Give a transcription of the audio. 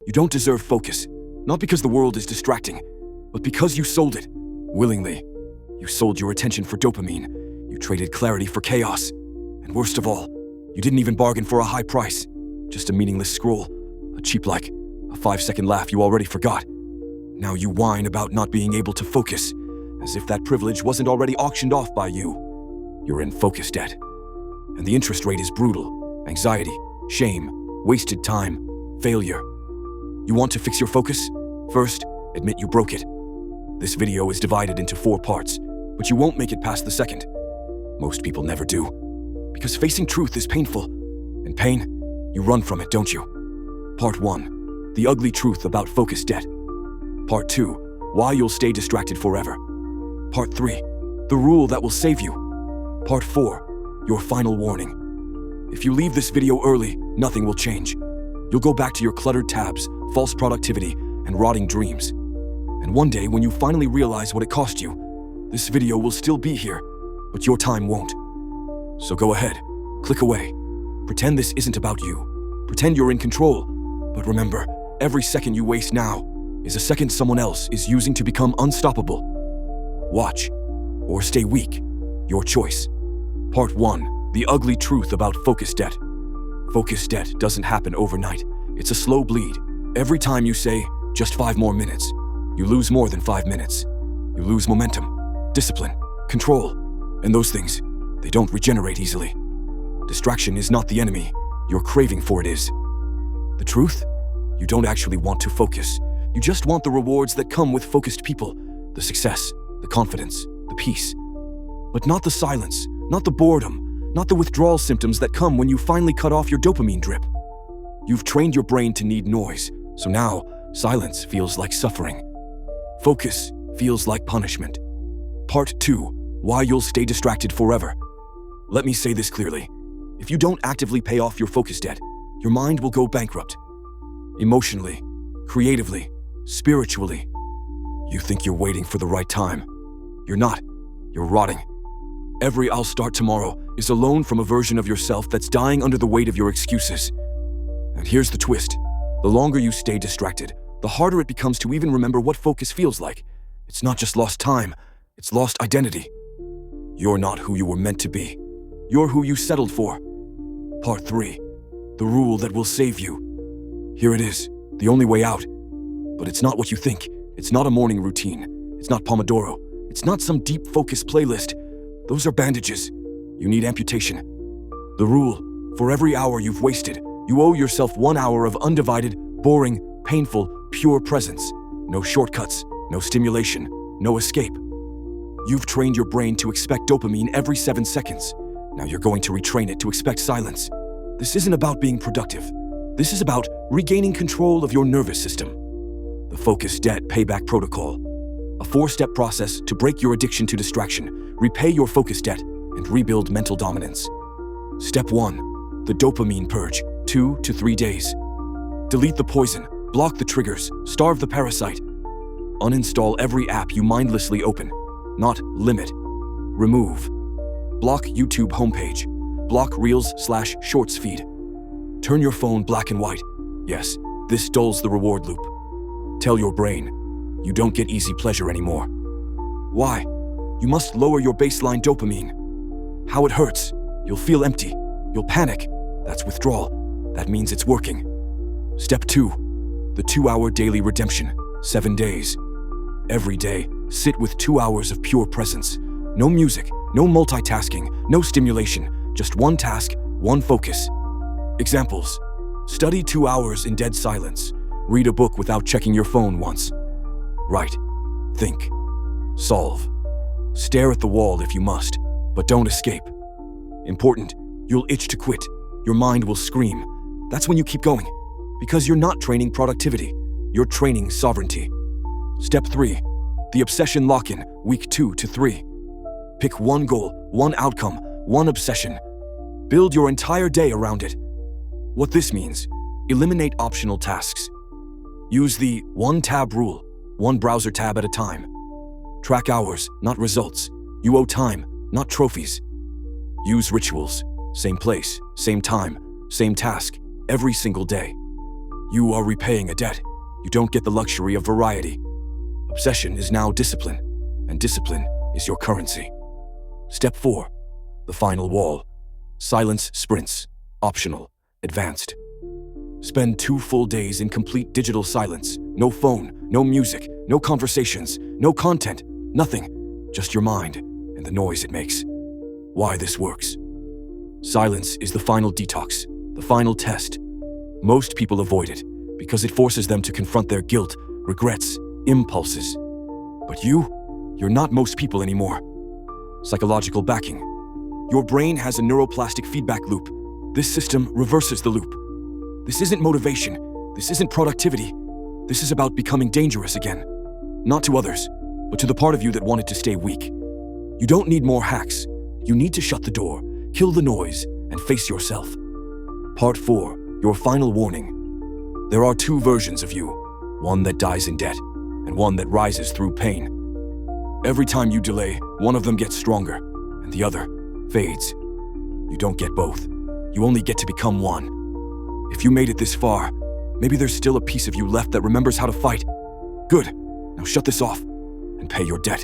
You don't deserve focus, not because the world is distracting, but because you sold it, willingly. You sold your attention for dopamine. You traded clarity for chaos. And worst of all, you didn't even bargain for a high price. Just a meaningless scroll, a cheap like, a 5-second laugh you already forgot. Now you whine about not being able to focus, as if that privilege wasn't already auctioned off by you. You're in focus debt. And the interest rate is brutal. Anxiety, shame, wasted time, failure. You want to fix your focus? First, admit you broke it. This video is divided into 4 parts, but you won't make it past the second. Most people never do, because facing truth is painful. And pain, you run from it, don't you? Part 1, the ugly truth about focus debt. Part 2, why you'll stay distracted forever. Part 3, the rule that will save you. Part 4, your final warning. If you leave this video early, nothing will change. You'll go back to your cluttered tabs, false productivity, and rotting dreams. And one day, when you finally realize what it cost you, this video will still be here, but your time won't. So go ahead, click away. Pretend this isn't about you. Pretend you're in control. But remember, every second you waste now is a second someone else is using to become unstoppable. Watch, or stay weak. Your choice. Part 1, the ugly truth about focus debt. Focus debt doesn't happen overnight. It's a slow bleed. Every time you say, just 5 more minutes, you lose more than 5 minutes. You lose momentum, discipline, control, and those things, they don't regenerate easily. Distraction is not the enemy. Your craving for it is. The truth? You don't actually want to focus. You just want the rewards that come with focused people, the success, the confidence, the peace. But not the silence, not the boredom, not the withdrawal symptoms that come when you finally cut off your dopamine drip. You've trained your brain to need noise, so now silence feels like suffering. Focus feels like punishment. Part 2, why you'll stay distracted forever. Let me say this clearly. If you don't actively pay off your focus debt, your mind will go bankrupt. Emotionally, creatively, spiritually. You think you're waiting for the right time. You're not. You're rotting. Every "I'll start tomorrow" is a loan from a version of yourself that's dying under the weight of your excuses. And here's the twist. The longer you stay distracted, the harder it becomes to even remember what focus feels like. It's not just lost time, it's lost identity. You're not who you were meant to be. You're who you settled for. Part 3, the rule that will save you. Here it is, the only way out. But it's not what you think. It's not a morning routine. It's not Pomodoro. It's not some deep focus playlist. Those are bandages. You need amputation. The rule, for every hour you've wasted, you owe yourself 1 hour of undivided, boring, painful, pure presence. No shortcuts, no stimulation, no escape. You've trained your brain to expect dopamine every 7 seconds. Now you're going to retrain it to expect silence. This isn't about being productive. This is about regaining control of your nervous system. The Focus Debt Payback Protocol. A 4-step process to break your addiction to distraction, repay your focus debt, and rebuild mental dominance. Step 1. The dopamine purge, 2 to 3 days. Delete the poison, block the triggers, starve the parasite. Uninstall every app you mindlessly open. Not limit. Remove. Block YouTube homepage. Block Reels/Shorts feed. Turn your phone black and white. Yes, this dulls the reward loop. Tell your brain, you don't get easy pleasure anymore. Why? You must lower your baseline dopamine. How it hurts. You'll feel empty. You'll panic. That's withdrawal. That means it's working. Step 2. The 2-hour daily redemption. 7 days. Every day, sit with 2 hours of pure presence. No music, no multitasking, no stimulation. Just one task, one focus. Examples. Study 2 hours in dead silence. Read a book without checking your phone once. Write. Think. Solve. Stare at the wall if you must, but don't escape. Important, you'll itch to quit. Your mind will scream. That's when you keep going. Because you're not training productivity. You're training sovereignty. Step 3. The obsession lock-in, week 2 to 3. Pick one goal, one outcome, one obsession. Build your entire day around it. What this means: eliminate optional tasks. Use the one-tab rule, one browser tab at a time. Track hours, not results. You owe time, not trophies. Use rituals, same place, same time, same task, every single day. You are repaying a debt. You don't get the luxury of variety. Obsession is now discipline, and discipline is your currency. Step 4. The final wall. Silence sprints. Optional. Advanced. Spend 2 full days in complete digital silence. No phone, no music, no conversations, no content, nothing. Just your mind and the noise it makes. Why this works. Silence is the final detox, the final test. Most people avoid it because it forces them to confront their guilt, regrets, impulses. But you're not most people anymore. Psychological backing. Your brain has a neuroplastic feedback loop. This system reverses the loop. This isn't motivation. This isn't productivity. This is about becoming dangerous again. Not to others, but to the part of you that wanted to stay weak. You don't need more hacks. You need to shut the door, kill the noise, and face yourself. Part 4. Your final warning. There are 2 versions of you. One that dies in debt, and one that rises through pain. Every time you delay, one of them gets stronger, and the other fades. You don't get both. You only get to become one. If you made it this far, maybe there's still a piece of you left that remembers how to fight. Good. Now shut this off and pay your debt.